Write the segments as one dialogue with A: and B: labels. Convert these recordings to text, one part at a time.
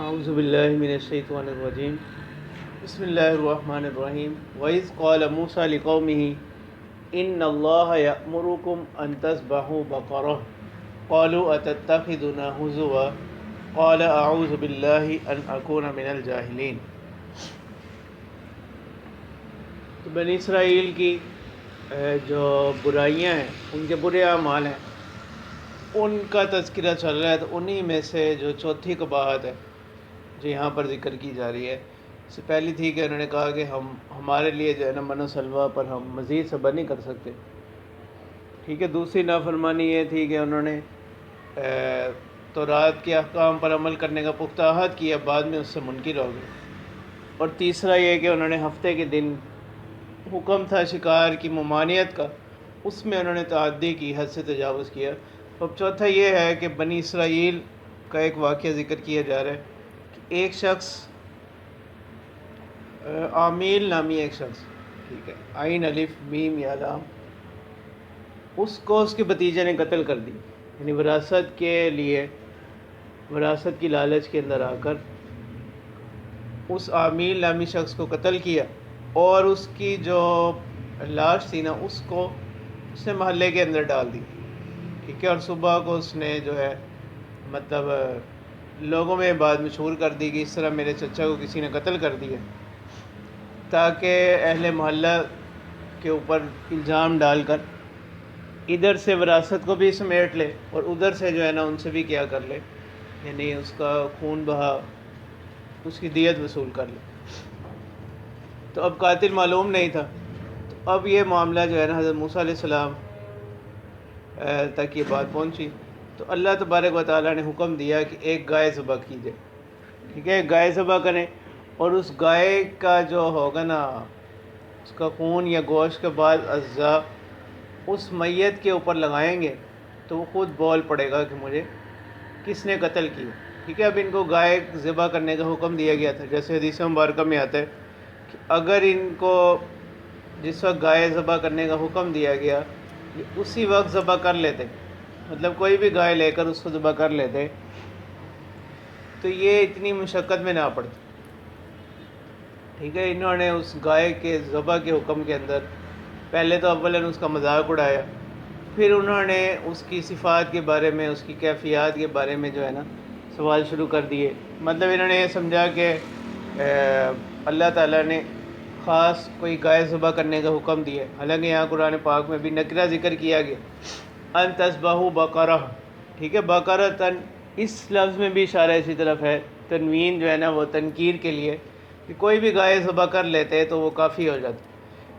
A: اعوذ باللہ من الشیطان الرجیم بسم اللہ الرحمن الرحیم وَإِذْ قَالَ مُوسَىٰ لِقَوْمِهِ إِنَّ اللَّهَ يَأْمُرُكُمْ أَن تَذْبَحُوا بَقَرَةً قَالُوا أَتَتَّخِذُنَا هُزُوًا قَالَ أَعُوذُ بِاللَّهِ أَنْ أَكُونَ مِنَ الْجَاهِلِينَ۔ تو بنی اسرائیل کی جو برائیاں ہیں، ان کے برے اعمال ہیں، ان کا تذکرہ چل رہا ہے۔ تو انہی میں سے جو چوتھی قباحت ہے جو یہاں پر ذکر کی جا رہی ہے، اس سے پہلی تھی کہ انہوں نے کہا کہ ہمارے لیے جو ہے نا من و سلوہ پر ہم مزید صبر نہیں کر سکتے، ٹھیک ہے۔ دوسری نافرمانی یہ تھی کہ انہوں نے تورات کے احکام پر عمل کرنے کا پختہ عہد کیا، بعد میں اس سے منکر ہو گئے۔ اور تیسرا یہ کہ انہوں نے ہفتے کے دن حکم تھا شکار کی ممانعت کا، اس میں انہوں نے تعدی کی، حد سے تجاوز کیا۔ اب چوتھا یہ ہے کہ بنی اسرائیل کا ایک واقعہ ذکر کیا جا رہا ہے کہ ایک شخص عامیل نامی ایک شخص، ٹھیک ہے، عین الف میم یا لام، اس کو اس کے بھتیجے نے قتل کر دی، یعنی وراثت کے لیے، وراثت کی لالچ کے اندر آ کر اس عامیل نامی شخص کو قتل کیا، اور اس کی جو لاش تھی نا، اس کو اس نے محلے کے اندر ڈال دی، ٹھیک ہے۔ اور صبح کو اس نے جو ہے مطلب لوگوں میں بات مشہور کر دی کہ اس طرح میرے چچا کو کسی نے قتل کر دیا، تاکہ اہل محلہ کے اوپر الزام ڈال کر ادھر سے وراثت کو بھی سمیٹ لے اور ادھر سے جو ہے نا ان سے بھی کیا کر لے، یعنی اس کا خون بہا، اس کی دیت وصول کر لے۔ تو اب قاتل معلوم نہیں تھا، تو اب یہ معاملہ جو ہے نا حضرت موسیٰ علیہ السلام تک یہ بات پہنچی، تو اللہ تبارک و تعالیٰ نے حکم دیا کہ ایک گائے ذبح کی جائے، ٹھیک ہے، ایک گائے ذبح کریں، اور اس گائے کا جو ہوگا نا، اس کا خون یا گوشت کے بعد اجزاء اس میت کے اوپر لگائیں گے تو وہ خود بول پڑے گا کہ مجھے کس نے قتل کیا، ٹھیک ہے۔ اب ان کو گائے ذبح کرنے کا حکم دیا گیا تھا، جیسے حدیث مبارکہ میں آتا ہے کہ اگر ان کو جس وقت گائے ذبح کرنے کا حکم دیا گیا یہ اسی وقت ذبح کر لیتے، مطلب کوئی بھی گائے لے کر اس کو ذبح کر لیتے، تو یہ اتنی مشقت میں نہ پڑتی، ٹھیک ہے۔ انہوں نے اس گائے کے ذبح کے حکم کے اندر پہلے تو اولاً اس کا مذاق اڑایا، پھر انہوں نے اس کی صفات کے بارے میں، اس کی کیفیات کے بارے میں جو ہے نا سوال شروع کر دیے۔ مطلب انہوں نے یہ سمجھا کہ اللہ تعالیٰ نے خاص کوئی گائے ذبح کرنے کا حکم دیا، حالانکہ یہاں قرآن پاک میں بھی نکرہ ذکر کیا گیا، ان تذبحوا بقرہ، ٹھیک ہے۔ بقرۃ، اس لفظ میں بھی اشارہ اسی طرف ہے، تنوین جو ہے نا وہ تنکیر کے لیے، کہ کوئی بھی گائے ذبح کر لیتے تو وہ کافی ہو جاتا،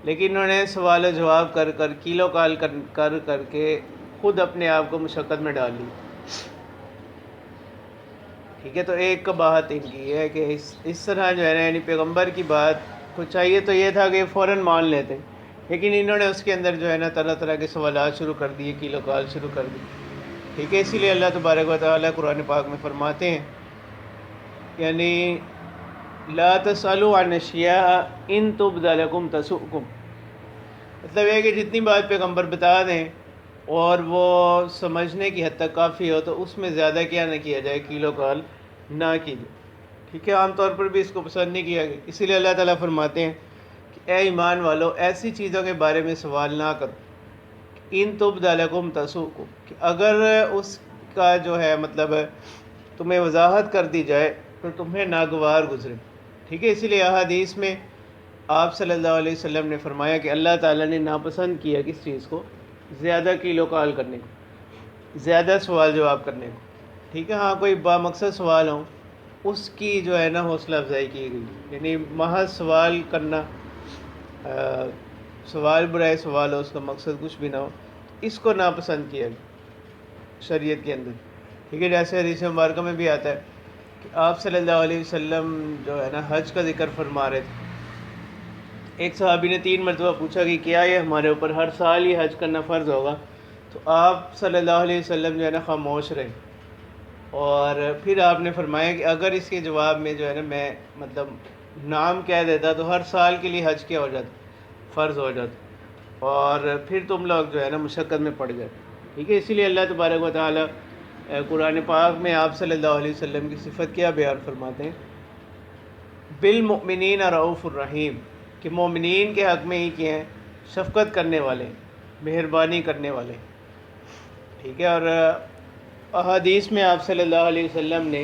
A: لیکن انہوں نے سوال و جواب کر کر، کیلو کال کر کر کے خود اپنے آپ کو مشقت میں ڈال لی، ٹھیک ہے۔ تو ایک قباحت ان کی ہے کہ اس طرح جو ہے نا، یعنی پیغمبر کی بات کو چاہیے تو یہ تھا کہ فوراً مان لیتے، لیکن انہوں نے اس کے اندر جو ہے نا طرح طرح کے سوالات شروع کر دیے، کیلو کال شروع کر دی، ٹھیک ہے۔ اسی لیے اللہ تبارک و تعالیٰ قرآن پاک میں فرماتے ہیں، یعنی لا تسألوا عن اشیاء ان تبد لکم تسؤکم، مطلب یہ کہ جتنی بات پیغمبر بتا دیں اور وہ سمجھنے کی حد تک کافی ہو تو اس میں زیادہ کیا نہ کیا جائے، کیلو کال نہ کی جائے، ٹھیک ہے۔ عام طور پر بھی اس کو پسند نہیں کیا گیا، اسی لیے اللہ تعالیٰ فرماتے ہیں کہ اے ایمان والو، ایسی چیزوں کے بارے میں سوال نہ کرو، ان تبد لکم تسؤکم، کہ اگر اس کا جو ہے مطلب تمہیں وضاحت کر دی جائے تو تمہیں ناگوار گزرے، ٹھیک ہے۔ اسی لیے احادیث میں آپ صلی اللہ علیہ وسلم نے فرمایا کہ اللہ تعالیٰ نے ناپسند کیا کس چیز کو، زیادہ کیلو کال کرنے کو، زیادہ سوال جواب کرنے کو، ٹھیک ہے۔ ہاں کوئی بامقصد سوال ہوں اس کی جو ہے نا حوصلہ افزائی کی گئی، یعنی محض سوال کرنا، سوال برائے سوال ہو، اس کا مقصد کچھ بھی نہ ہو، اس کو ناپسند کیا گیا شریعت کے اندر، ٹھیک ہے۔ جیسے حدیث مبارکہ میں بھی آتا ہے کہ آپ صلی اللہ علیہ وسلم جو ہے نا حج کا ذکر فرما رہے تھے، ایک صحابی نے 3 مرتبہ پوچھا کہ کیا یہ ہمارے اوپر ہر سال یہ حج کرنا فرض ہوگا، تو آپ صلی اللہ علیہ وسلم جو ہے نا خاموش رہے، اور پھر آپ نے فرمایا کہ اگر اس کے جواب میں جو ہے نا میں مطلب نام کہہ دیتا تو ہر سال کے لیے حج کیا ہو جاتا، فرض ہو جاتا، اور پھر تم لوگ جو ہے نا مشقت میں پڑ جائے، ٹھیک ہے۔ اسی لیے اللہ تبارک و تعالیٰ قرآن پاک میں آپ صلی اللہ علیہ وسلم کی صفت کیا بیان فرماتے ہیں؟ بالمؤمنین رؤوف الرحیم، کہ مومنین کے حق میں ہی کیا ہیں شفقت کرنے والے، مہربانی کرنے والے، ٹھیک ہے۔ اور احادیث میں آپ صلی اللہ علیہ وسلم نے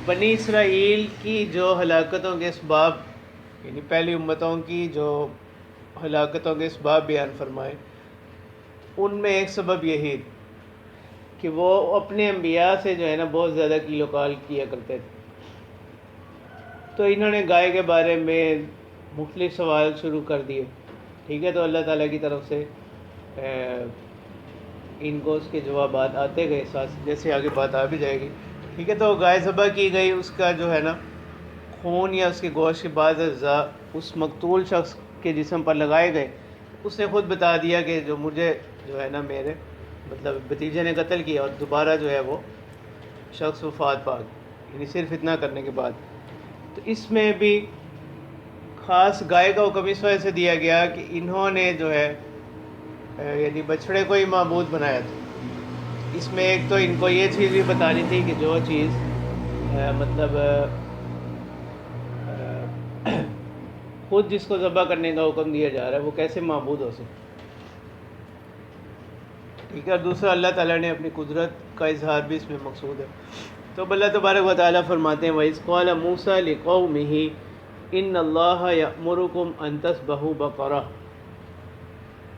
A: بنی اسرائیل کی جو ہلاکتوں کے اسباب، یعنی پہلی امتوں کی جو ہلاکتوں کے اسباب بیان فرمائے، ان میں ایک سبب یہی کہ وہ اپنے انبیاء سے جو ہے نا بہت زیادہ کیل و کال کیا کرتے تھے۔ تو انہوں نے گائے کے بارے میں مختلف سوال شروع کر دیے، ٹھیک ہے۔ تو اللہ تعالیٰ کی طرف سے ان کو اس کے جوابات آتے گئے، ساتھ جیسے آگے بات آ بھی جائے گی، ٹھیک ہے۔ تو گائے ذبح کی گئی، اس کا جو ہے نا خون یا اس کے گوشت کے بعض اجزاء اس مقتول شخص کے جسم پر لگائے گئے۔ اس نے خود بتا دیا کہ جو مجھے جو ہے نا میرے مطلب بھتیجے نے قتل کیا، اور دوبارہ جو ہے وہ شخص وفات پا گیا، یعنی صرف اتنا کرنے کے بعد۔ تو اس میں بھی خاص گائے کا حکم اس وجہ سے دیا گیا کہ انہوں نے جو ہے یعنی بچھڑے کو ہی معبود بنایا تھا۔ اس میں ایک تو ان کو یہ چیز بھی بتانی تھی کہ جو چیز مطلب خود جس کو ذبح کرنے کا حکم دیا جا رہا ہے وہ کیسے معبود ہو سکتا، ٹھیک ہے۔ اور دوسرا اللہ تعالیٰ نے اپنی قدرت کا اظہار بھی اس میں مقصود ہے۔ تو اللہ تبارک و تعالیٰ فرماتے ہیں وَإِذْ قَالَ مُوسَىٰ لِقَوْمِهِ إِنَّ اللَّهَ يَأْمُرُكُمْ أَن تَذْبَحُوا بَقَرَةً،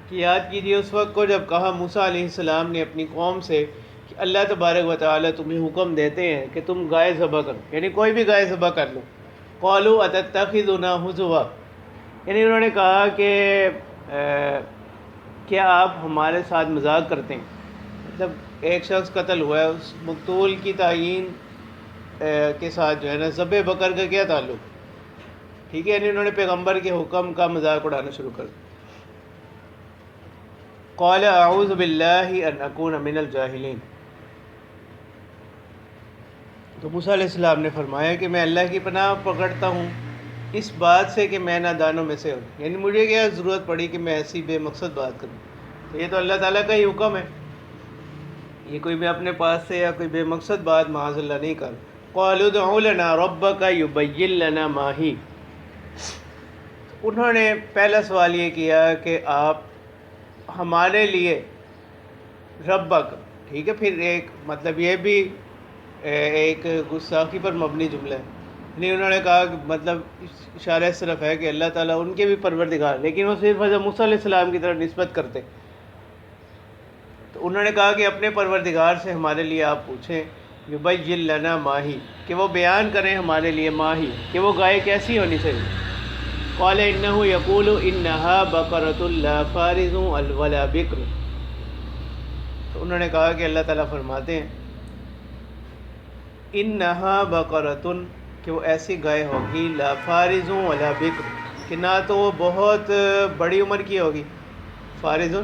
A: کہ یاد کیجیے اس وقت کو جب کہا موسیٰ علیہ السلام نے اپنی قوم سے کہ اللہ تبارک و تعالیٰ تمہیں حکم دیتے ہیں کہ تم گائے ذبح کرو، یعنی کوئی بھی گائے ذبح کر لو۔ قَالُوا أَتَتَّخِذُنَا هُزُوًا، یعنی انہوں نے کہا کہ کیا آپ ہمارے ساتھ مذاق کرتے ہیں؟ مطلب ایک شخص قتل ہوا ہے، اس مقتول کی تعیین کے ساتھ جو ہے نا ذبح بکر کا کیا تعلق، ٹھیک ہے۔ یعنی انہوں نے پیغمبر کے حکم کا مذاق اڑانا شروع کر دیا۔ قال اعوذ باللہ ان اکون من الجاہلین، تو موسیٰ علیہ السلام نے فرمایا کہ میں اللہ کی پناہ پکڑتا ہوں اس بات سے کہ میں نادانوں میں سے ہوں، یعنی مجھے کیا ضرورت پڑی کہ میں ایسی بے مقصد بات کروں، تو یہ تو اللہ تعالیٰ کا ہی حکم ہے، یہ کوئی بھی اپنے پاس سے یا کوئی بے مقصد بات معاذ اللہ نہیں کر۔ قالوا ادع لنا ربک یبین لنا ما ہی، انہوں نے پہلا سوال یہ کیا کہ آپ ہمارے لیے ربک، ٹھیک ہے۔ پھر ایک مطلب یہ بھی ایک گستاخی پر مبنی جملہ ہے، یعنی انہوں نے کہا کہ مطلب اشارہ اس طرف ہے کہ اللہ تعالیٰ ان کے بھی پروردگار، لیکن وہ صرف حضرت موسیٰ علیہ السلام کی طرف نسبت کرتے۔ تو انہوں نے کہا کہ اپنے پروردگار سے ہمارے لیے آپ پوچھیں یبین لنا ما ہی، کہ وہ بیان کریں ہمارے لیے ما ہی، کہ وہ گائے کیسی ہونی چاہیے۔ قال انہ یقول انہا بقرۃ لا فارض ولا بکر، تو انہوں نے کہا کہ اللہ تعالیٰ فرماتے ہیں انہا بقرۃ، کہ وہ ایسی گائے ہوگی لا فارض ولا بکر، کہ نہ تو وہ بہت بڑی عمر کی ہوگی، فارض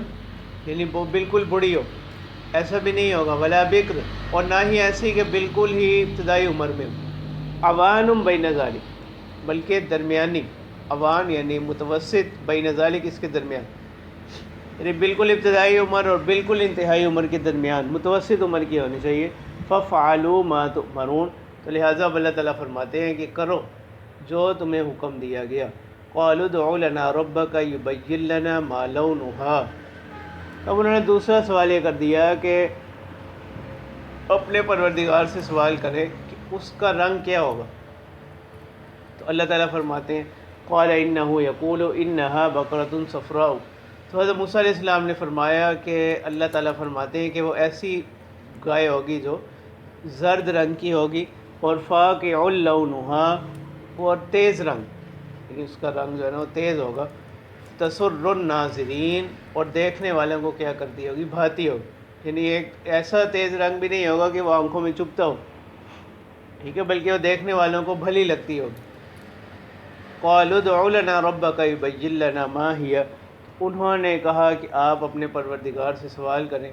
A: یعنی وہ بالکل بڑی ہو، ایسا بھی نہیں ہوگا، ولا بکر، اور نہ ہی ایسی کہ بالکل ہی ابتدائی عمر میں ہو، عوان بین ذالک، بلکہ درمیانی، عوان یعنی متوسط، بین ذالک اس کے درمیان، یعنی بالکل ابتدائی عمر اور بالکل انتہائی عمر کے درمیان متوسط عمر کی ہونی چاہیے۔ فَفْعَلُوا مَا تُؤْمَرُونَ، تو لہٰذا اللہ تعالیٰ فرماتے ہیں کہ کرو جو تمہیں حکم دیا گیا۔ قَالُوا ادْعُ لَنَا رَبَّكَ يُبَيِّن لَنَا مَا لَوْنُهَا، اب انہوں نے دوسرا سوال یہ کر دیا کہ اپنے پروردگار سے سوال کرے کہ اس کا رنگ کیا ہوگا، تو اللہ تعالیٰ فرماتے ہیں قال انہ یقول انہا بقرۃ صفراء، تو حضرت موسیٰ علیہ السلام نے فرمایا کہ اللہ تعالیٰ فرماتے ہیں کہ وہ ایسی گائے ہوگی جو زرد رنگ کی ہوگی، اور فاقع لونہا، اور تیز رنگ، یعنی اس کا رنگ جو ہے نا وہ تیز ہوگا، تسر الناظرین، اور دیکھنے والوں کو کیا کرتی ہوگی، بھاتی ہوگی، یعنی ایک ایسا تیز رنگ بھی نہیں ہوگا کہ وہ آنکھوں میں چبھتا ہو، ٹھیک ہے، بلکہ وہ دیکھنے والوں کو بھلی لگتی ہوگی۔ قالوا ادْعُ لَنَا رَبَّكَ يُبَيِّن لَنَا مَا هِيَ، انہوں نے کہا کہ آپ اپنے پروردگار سے سوال کریں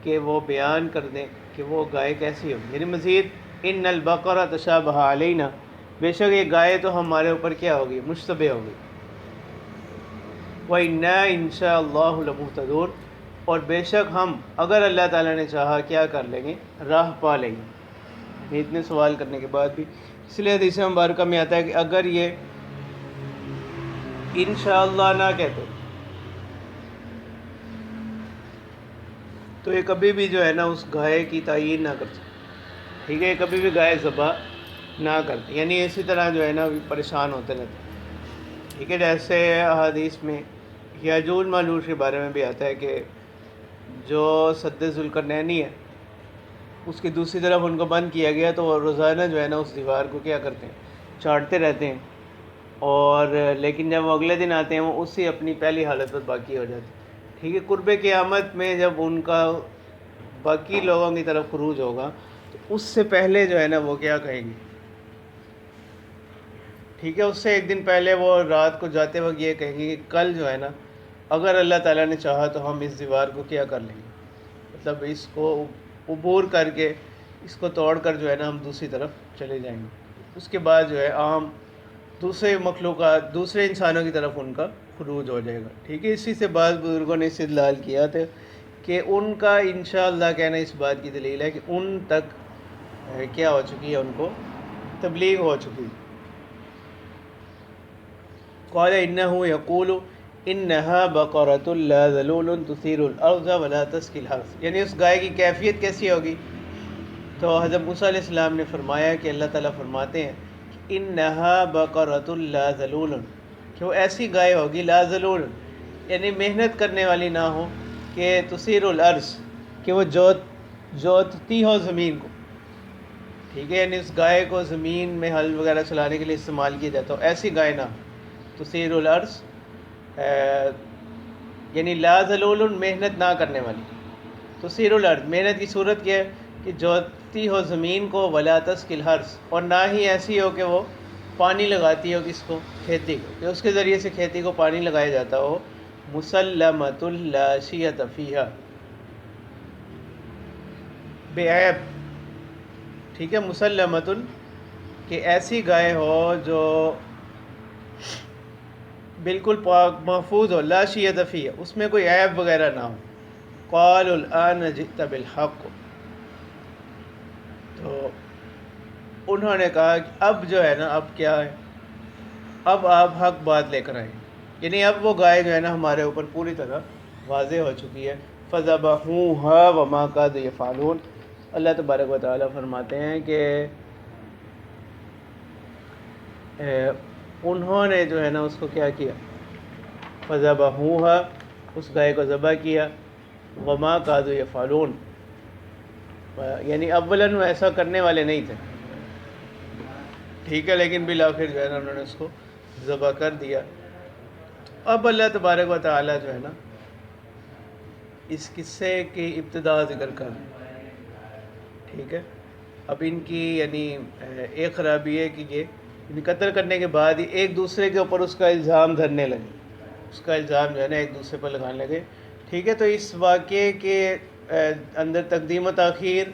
A: کہ وہ بیان کر دیں کہ وہ گائے کیسی ہوگی، یعنی مزید ان البقرۃ تشابہ علینا، بے شک یہ گائے تو ہمارے اوپر کیا ہوگی، مشتبہ ہوگی۔ وَإِنَّا إِن شَاءَ اللَّهُ لَمُهْتَدُونَ، اور بے شک ہم اگر اللہ تعالیٰ نے چاہا کیا کر لیں گے، راہ پا لیں گے۔ اتنے سوال کرنے کے بعد بھی، اس لیے حدیث مبارکہ میں آتا ہے کہ اگر یہ انشاءاللہ نہ کہتے تو یہ کبھی بھی جو ہے نا اس گائے کی تعیین نہ کر سکتے، ٹھیک ہے، یہ کبھی بھی گائے ذبح نہ کرتے، یعنی اسی طرح جو ہے نا پریشان ہوتے رہتے، ٹھیک ہے۔ جیسے احادیث میں یاجوج ماجوج کے بارے میں بھی آتا ہے کہ جو سد ذوالقرنینی ہے اس کی دوسری طرف ان کو بند کیا گیا، تو وہ روزانہ جو ہے نا اس دیوار کو کیا کرتے ہیں، چاٹتے رہتے ہیں، اور لیکن جب وہ اگلے دن آتے ہیں وہ اسی اپنی پہلی حالت پر باقی ہو جاتے ہیں، ٹھیک ہے۔ قرب قیامت میں جب ان کا باقی لوگوں کی طرف خروج ہوگا تو اس سے پہلے جو ہے نا وہ کیا کہیں گے، ٹھیک ہے، اس سے ایک دن پہلے وہ رات کو جاتے وقت یہ کہیں گے کہ کل جو ہے نا اگر اللہ تعالیٰ نے چاہا تو ہم اس دیوار کو کیا کر لیں گے، مطلب اس کو عبور کر کے اس کو توڑ کر جو ہے نا ہم دوسری طرف چلے جائیں گے۔ اس کے بعد جو ہے عام دوسرے مخلوقات، دوسرے انسانوں کی طرف ان کا خروج ہو جائے گا، ٹھیک ہے۔ اسی سے بعض بزرگوں نے استدلال کیا تھا کہ ان کا انشاءاللہ کہنا اس بات کی دلیل ہے کہ ان تک کیا ہو چکی ہے، ان کو تبلیغ ہو چکی ہے۔ قال انه يقول انها بقرة لا ذلول تثير الارض ولا تسقي الحرث، یعنی اس گائے کی کیفیت کیسی ہوگی؟ تو حضرت موسیٰ علیہ السلام نے فرمایا کہ اللہ تعالیٰ فرماتے ہیں انها بقرة لا ذلول، کہ وہ ایسی گائے ہوگی لا ذلول، یعنی محنت کرنے والی نہ ہو، کہ تثیر الارض، کہ وہ جوتتی ہو زمین کو، ٹھیک ہے، یعنی اس گائے کو زمین میں ہل وغیرہ چلانے کے لیے استعمال کیا جاتا ہو، ایسی گائے نہ ہو۔ تثیر الارض یعنی لا ذلول، محنت نہ کرنے والی۔ تثیر الارض، محنت کی صورت کیا ہے کہ جوتتی ہو زمین کو، ولا تسقی الحرث، اور نہ ہی ایسی ہو کہ وہ پانی لگاتی ہو کس کو، کھیتی کو، کہ اس کے ذریعے سے کھیتی کو پانی لگایا جاتا ہو۔ مسلمۃ لا شیۃ فیہا، بے عیب، ٹھیک ہے، مسلمۃ، کہ ایسی گائے ہو جو بالکل پاک محفوظ ہو، لا شیۃ فیہا، اس میں کوئی عیب وغیرہ نہ ہو۔ قالوا الآن جئت بالحق، تو انہوں نے کہا کہ اب جو ہے نا اب کیا ہے، اب آپ حق بات لے کر آئیں، یعنی اب وہ گائے جو ہے نا ہمارے اوپر پوری طرح واضح ہو چکی ہے۔ فذبحوها وما كادوا يفعلون، اللہ تبارک و تعالیٰ فرماتے ہیں کہ انہوں نے جو ہے نا اس کو کیا کیا، فذبحوها، اس گائے کو ذبح کیا، وما كادوا يفعلون، یعنی اولاً وہ ایسا کرنے والے نہیں تھے، ٹھیک ہے، لیکن بالآخر جو ہے نا انہوں نے اس کو ذبح کر دیا۔ اب اللہ تبارک و تعالیٰ جو ہے نا اس قصے کی ابتدا ذکر کر، ٹھیک ہے۔ اب ان کی یعنی ایک خرابی ہے کہ یہ قتل کرنے کے بعد ہی ایک دوسرے کے اوپر اس کا الزام دھرنے لگے، اس کا الزام جو ہے نا ایک دوسرے پر لگانے لگے، ٹھیک ہے۔ تو اس واقعے کے اندر تقدیم و تاخیر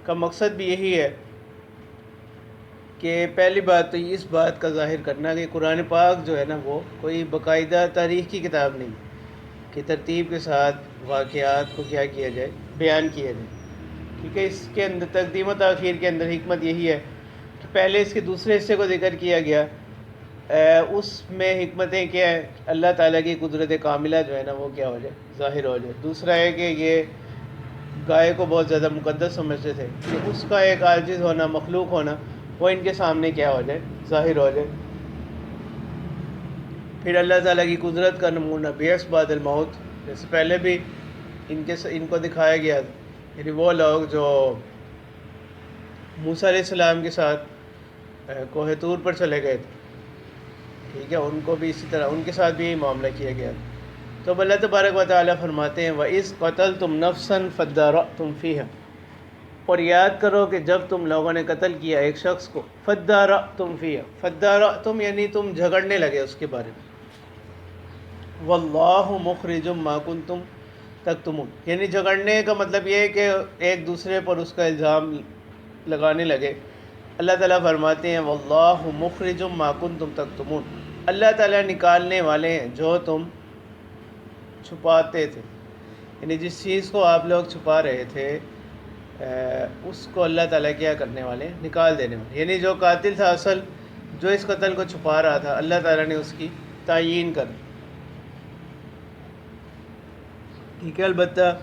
A: کا مقصد بھی یہی ہے کہ پہلی بات تو اس بات کا ظاہر کرنا کہ قرآن پاک جو ہے نا وہ کوئی باقاعدہ تاریخ کی کتاب نہیں کہ ترتیب کے ساتھ واقعات کو کیا کیا جائے، بیان کیا جائے، ٹھیک ہے۔ اس کے اندر تقدیم و تاخیر کے اندر حکمت یہی ہے کہ پہلے اس کے دوسرے حصے کو ذکر کیا گیا، اس میں حکمتیں کیا ہے، اللہ تعالیٰ کی قدرت کاملہ جو ہے نا وہ کیا ہو جائے، ظاہر ہو جائے۔ دوسرا ہے کہ یہ گائے کو بہت زیادہ مقدس سمجھتے تھے، کہ اس کا ایک عاجز ہونا، مخلوق ہونا، وہ ان کے سامنے کیا ہو جائے، ظاہر ہو جائے۔ پھر اللہ تعالیٰ کی قدرت کا نمونہ بیعث بعد الموت، جیسے پہلے بھی ان کو دکھایا گیا، یعنی وہ لوگ جو موسیٰ علیہ السلام کے ساتھ کوہ طور پر چلے گئے تھے، ٹھیک ہے، ان کو بھی اسی طرح ان کے ساتھ بھی معاملہ کیا گیا۔ تو اللہ تبارک و تعالیٰ فرماتے ہیں وَإِذْ قَتَلْتُمْ نَفْسًا فَادَّارَأْتُمْ فِيهَا، اور یاد کرو کہ جب تم لوگوں نے قتل کیا ایک شخص کو، فَادَّارَأْتُمْ فِيهَا، فَادَّارَأْتُمْ یعنی تم جھگڑنے لگے اس کے بارے میں، وَاللَّهُ مُخْرِجٌ مَا كُنْتُمْ تَكْتُمُونَ، یعنی جھگڑنے کا مطلب یہ ہے کہ ایک دوسرے پر اس کا الزام لگانے لگے۔ اللہ تعالیٰ فرماتے ہیں وَاللَّهُ مُخْرِجٌ مَا كُنْتُمْ تَكْتُمُونَ، اللہ تعالیٰ نکالنے والے ہیں جو تم چھپاتے تھے، یعنی جس چیز کو آپ لوگ چھپا رہے تھے اس کو اللہ تعالیٰ کیا کرنے والے، نکال دینے والے. یعنی جو قاتل تھا اصل، جو اس قتل کو چھپا رہا تھا، اللہ تعالیٰ نے اس کی تعیین کر دی. ٹھیک ہے. البتہ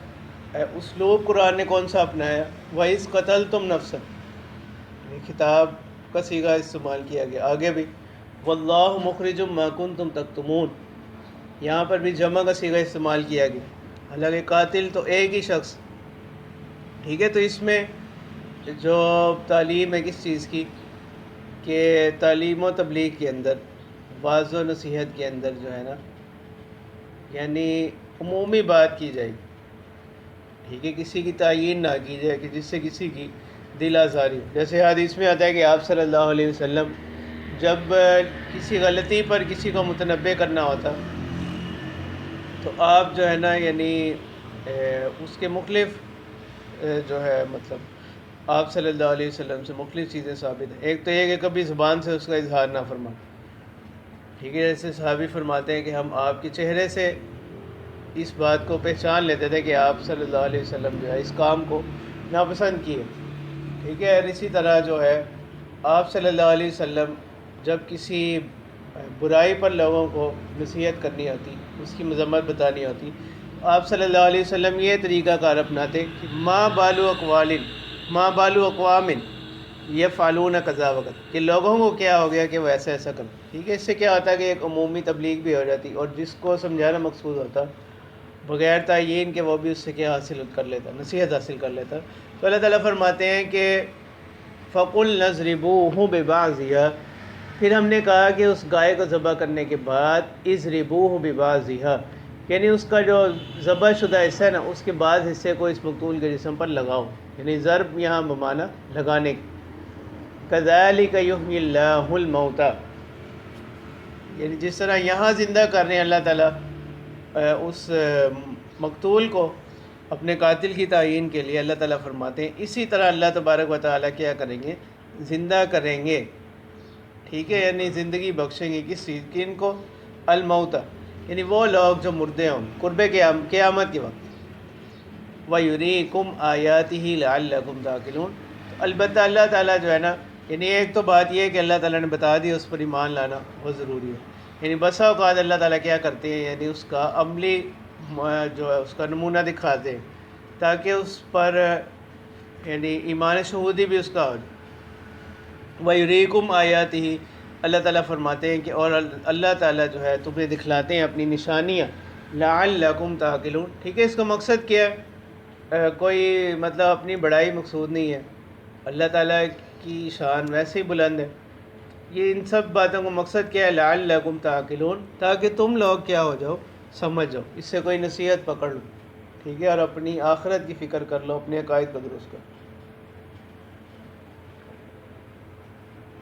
A: اسلوب قرآن نے کون سا اپنایا؟ وَإِذْ قَتَلْتُمْ نَفْسًا، یعنی خطاب کا صیغہ استعمال کیا گیا. آگے بھی وَاللَّهُ مُخْرِجٌ مَا كُنْتُمْ تَكْتُمُونَ، یہاں پر بھی جمع کا صیغہ استعمال کیا گیا. حالانکہ قاتل تو ایک ہی شخص. ٹھیک ہے. تو اس میں جو تعلیم ہے کس چیز کی، کہ تعلیم و تبلیغ کے اندر، واعظ و نصیحت کے اندر جو ہے نا، یعنی عمومی بات کی جائے. ٹھیک ہے. کسی کی تعیین نہ کی جائے کہ جس سے کسی کی دل آزاری ہو. جیسے حدیث میں آتا ہے کہ آپ صلی اللہ علیہ وسلم جب کسی غلطی پر کسی کو متنبع کرنا ہوتا تو آپ جو ہے نا، یعنی اس کے مختلف جو ہے مطلب آپ صلی اللہ علیہ وسلم سے مختلف چیزیں ثابت ہیں. ایک تو یہ کہ کبھی زبان سے اس کا اظہار نہ فرما. ٹھیک ہے. جیسے صحابی فرماتے ہیں کہ ہم آپ کے چہرے سے اس بات کو پہچان لیتے تھے کہ آپ صلی اللہ علیہ وسلم جو ہے اس کام کو ناپسند کیے. ٹھیک ہے. اور اسی طرح جو ہے آپ صلی اللہ علیہ وسلم جب کسی برائی پر لوگوں کو نصیحت کرنی ہوتی، اس کی مذمت بتانی ہوتی، آپ صلی اللہ علیہ وسلم یہ طریقہ کار اپناتے کہ ما بالو اقوام یفعلون کذا وقت، کہ لوگوں کو کیا ہو گیا کہ وہ ایسا ایسا کریں. ٹھیک ہے. اس سے کیا ہوتا ہے کہ ایک عمومی تبلیغ بھی ہو جاتی، اور جس کو سمجھانا مقصود ہوتا بغیر تعیین کہ وہ بھی اس سے کیا حاصل کر لیتا، نصیحت حاصل کر لیتا. تو اللہ تعالیٰ فرماتے ہیں کہ فَقُلْنَا اضْرِبُوهُ بِبَعْضِهَا، پھر ہم نے کہا کہ اس گائے کو ذبح کرنے کے بعد اضربوہ ببعضها، یعنی اس کا جو ذبح شدہ حصہ ہے نا، اس کے بعض حصے کو اس مقتول کے جسم پر لگاؤ. یعنی ضرب یہاں بمانا لگانے کی. کذالک یحیی اللہ الموتیٰ، یعنی جس طرح یہاں زندہ کر رہے ہیں اللہ تعالیٰ اس مقتول کو اپنے قاتل کی تعیین کے لیے، اللہ تعالیٰ فرماتے ہیں اسی طرح اللہ تبارک و تعالیٰ کیا کریں گے، زندہ کریں گے. ٹھیک ہے. یعنی زندگی بخشیں گے کس چیز کی؟ ان کو الموتیٰ، یعنی وہ لوگ جو مردے ہوں قرب قیامت کے وقت. وَيُرِيكُمْ آيَاتِهِ لَعَلَّكُمْ تَعْقِلُونَ. تو البتہ اللہ تعالیٰ جو ہے نا، یعنی ایک تو بات یہ ہے کہ اللہ تعالیٰ نے بتا دی، اس پر ایمان لانا بہت ضروری ہے. یعنی بسا اوقات اللہ تعالیٰ کیا کرتے ہیں، یعنی اس کا عملی جو ہے اس کا نمونہ دکھاتے ہیں تاکہ اس پر یعنی ایمان شہودی بھی اس کا ہو. وَيُرِيكُمْ آيَاتِهِ، اللہ تعالیٰ فرماتے ہیں کہ اور اللہ تعالیٰ جو ہے تمہیں دکھلاتے ہیں اپنی نشانیاں. لَعَلَّكُمْ تَعْقِلُونَ. ٹھیک ہے. اس کا مقصد کیا ہے؟ کوئی مطلب اپنی بڑائی مقصود نہیں ہے. اللہ تعالیٰ کی شان ویسے ہی بلند ہے. یہ ان سب باتوں کا مقصد کیا ہے؟ لَعَلَّكُمْ تَعْقِلُونَ، تاکہ تم لوگ کیا ہو جاؤ، سمجھ جاؤ، اس سے کوئی نصیحت پکڑ لو. ٹھیک ہے. اور اپنی آخرت کی فکر کر لو، اپنے عقائد کو درست کرو.